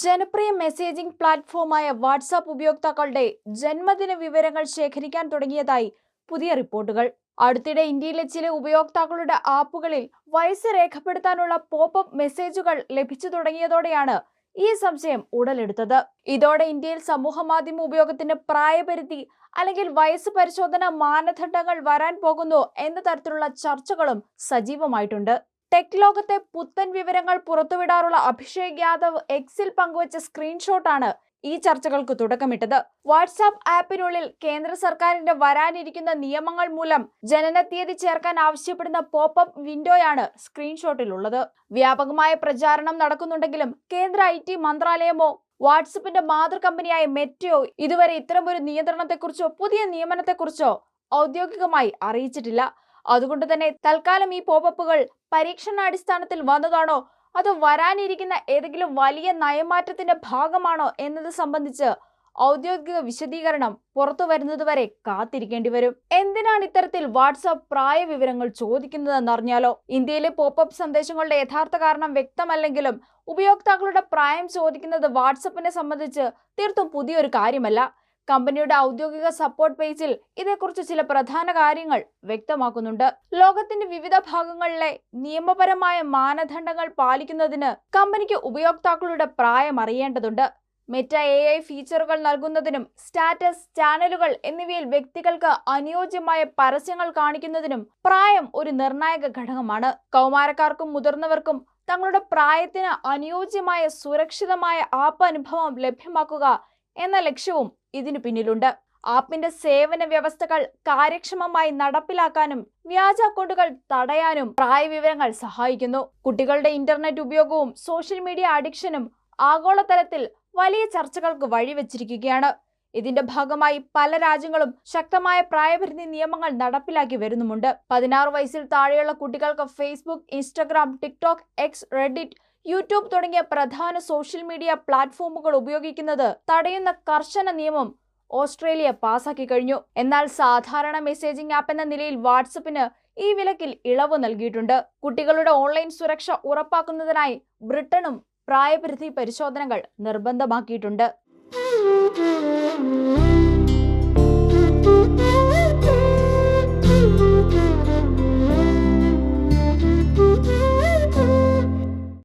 ജനപ്രിയ messaging പ്ലാറ്റ്ഫോമായ WhatsApp ഉപയോക്താക്കളുടെ ജന്മദിന വിവരങ്ങൾ ശേഖരിക്കാൻ തുടങ്ങിയതായി പുതിയ റിപ്പോർട്ടുകൾ. അടുത്തിടെ ഇന്ത്യയിലെ ചില ഉപയോക്താക്കളുടെ ആപ്പുകളിൽ വയസ്സ് രേഖപ്പെടുത്താനുള്ള പോപ്പപ്പ് മെസ്സേജുകൾ ലഭിച്ചു തുടങ്ങിയതോടെയാണ് ഈ സംശയം ഉടലെടുത്തത്. ഇതോടെ ഇന്ത്യയിൽ സമൂഹമാധ്യമ ഉപയോഗത്തിന് പ്രായപരിധി അല്ലെങ്കിൽ വയസ്സ് പരിശോധന മാനദണ്ഡങ്ങൾ വരാൻ പോകുന്നു എന്ന തരത്തിലുള്ള ചർച്ചകളും സജീവമായിട്ടുണ്ട്. ടെക് ലോകത്തെ പുത്തൻ വിവരങ്ങൾ പുറത്തുവിടാറുള്ള അഭിഷേക് യാദവ് എക്സിൽ പങ്കുവച്ച സ്ക്രീൻഷോട്ടാണ് ഈ ചർച്ചകൾക്ക് തുടക്കമിട്ടത്. വാട്സാപ്പ് ആപ്പിനുള്ളിൽ കേന്ദ്ര സർക്കാരിന്റെ വരാനിരിക്കുന്ന നിയമങ്ങൾ മൂലം ജനനത്തീയതി ചേർക്കാൻ ആവശ്യപ്പെടുന്ന പോപ്പപ്പ് വിൻഡോയാണ് സ്ക്രീൻഷോട്ടിലുള്ളത്. വ്യാപകമായ പ്രചാരണം നടക്കുന്നുണ്ടെങ്കിലും കേന്ദ്ര IT മന്ത്രാലയമോ വാട്സാപ്പിന്റെ മാതൃകമ്പനിയായ മെറ്റയോ ഇതുവരെ ഇത്തരമൊരു നിയന്ത്രണത്തെക്കുറിച്ചോ പുതിയ നിയമനത്തെക്കുറിച്ചോ ഔദ്യോഗികമായി അറിയിച്ചിട്ടില്ല. അതുകൊണ്ട് തന്നെ തൽക്കാലം ഈ പോപ്പപ്പുകൾ പരീക്ഷണാടിസ്ഥാനത്തിൽ വന്നതാണോ അതോ വരാനിരിക്കുന്ന ഏതെങ്കിലും വലിയ നയമാറ്റത്തിന്റെ ഭാഗമാണോ എന്നത് സംബന്ധിച്ച് ഔദ്യോഗിക വിശദീകരണം പുറത്തു വരുന്നതുവരെ കാത്തിരിക്കേണ്ടി വരും. എന്തിനാണ് ഇത്തരത്തിൽ വാട്സാപ്പ് പ്രായ വിവരങ്ങൾ ചോദിക്കുന്നതെന്നറിഞ്ഞാലോ? ഇന്ത്യയിലെ പോപ്പപ്പ് സന്ദേശങ്ങളുടെ യഥാർത്ഥ കാരണം വ്യക്തമല്ലെങ്കിലും ഉപയോക്താക്കളുടെ പ്രായം ചോദിക്കുന്നത് വാട്സാപ്പിനെ സംബന്ധിച്ച് തീർത്തും പുതിയൊരു കാര്യമല്ല. കമ്പനിയുടെ ഔദ്യോഗിക സപ്പോർട്ട് പേജിൽ ഇതേക്കുറിച്ച് ചില പ്രധാന കാര്യങ്ങൾ വ്യക്തമാക്കുന്നുണ്ട്. ലോകത്തിന്റെ വിവിധ ഭാഗങ്ങളിലെ നിയമപരമായ മാനദണ്ഡങ്ങൾ പാലിക്കുന്നതിന് കമ്പനിക്ക് ഉപയോക്താക്കളുടെ പ്രായം അറിയേണ്ടതുണ്ട്. മെറ്റ AI ഫീച്ചറുകൾ നൽകുന്നതിനും സ്റ്റാറ്റസ്, ചാനലുകൾ എന്നിവയിൽ വ്യക്തികൾക്ക് അനുയോജ്യമായ പരസ്യങ്ങൾ കാണിക്കുന്നതിനും പ്രായം ഒരു നിർണായക ഘടകമാണ്. കൗമാരക്കാർക്കും മുതിർന്നവർക്കും തങ്ങളുടെ പ്രായത്തിന് അനുയോജ്യമായ സുരക്ഷിതമായ ആപ്പ് അനുഭവം ലഭ്യമാക്കുക എന്ന ലക്ഷ്യവും ഇതിനു പിന്നിലുണ്ട്. ആപ്പിന്റെ സേവന വ്യവസ്ഥകൾ കാര്യക്ഷമമായി നടപ്പിലാക്കാനും വ്യാജ അക്കൗണ്ടുകൾ തടയാനും പ്രായവിവരങ്ങൾ സഹായിക്കുന്നു. കുട്ടികളുടെ ഇന്റർനെറ്റ് ഉപയോഗവും സോഷ്യൽ മീഡിയ അഡിക്ഷനും ആഗോളതലത്തിൽ വലിയ ചർച്ചകൾക്ക് വഴിവെച്ചിരിക്കുകയാണ്. ഇതിന്റെ ഭാഗമായി പല രാജ്യങ്ങളും ശക്തമായ പ്രായപരിധി നിയമങ്ങൾ നടപ്പിലാക്കി വരുന്നുമുണ്ട്. 16 വയസ്സിൽ താഴെയുള്ള കുട്ടികൾക്ക് Facebook, Instagram, TikTok, X, Reddit, YouTube തുടങ്ങിയ പ്രധാന സോഷ്യൽ മീഡിയ പ്ലാറ്റ്ഫോമുകൾ ഉപയോഗിക്കുന്നത് തടയുന്ന കർശന നിയമം ഓസ്ട്രേലിയ പാസാക്കി കഴിഞ്ഞു. എന്നാൽ സാധാരണ മെസ്സേജിംഗ് ആപ്പ് എന്ന നിലയിൽ വാട്സപ്പിന് ഈ വിലക്കിൽ ഇളവ് നൽകിയിട്ടുണ്ട്. കുട്ടികളുടെ ഓൺലൈൻ സുരക്ഷ ഉറപ്പാക്കുന്നതിനായി ബ്രിട്ടനും പ്രായപരിധി പരിശോധനകൾ നിർബന്ധമാക്കിയിട്ടുണ്ട്.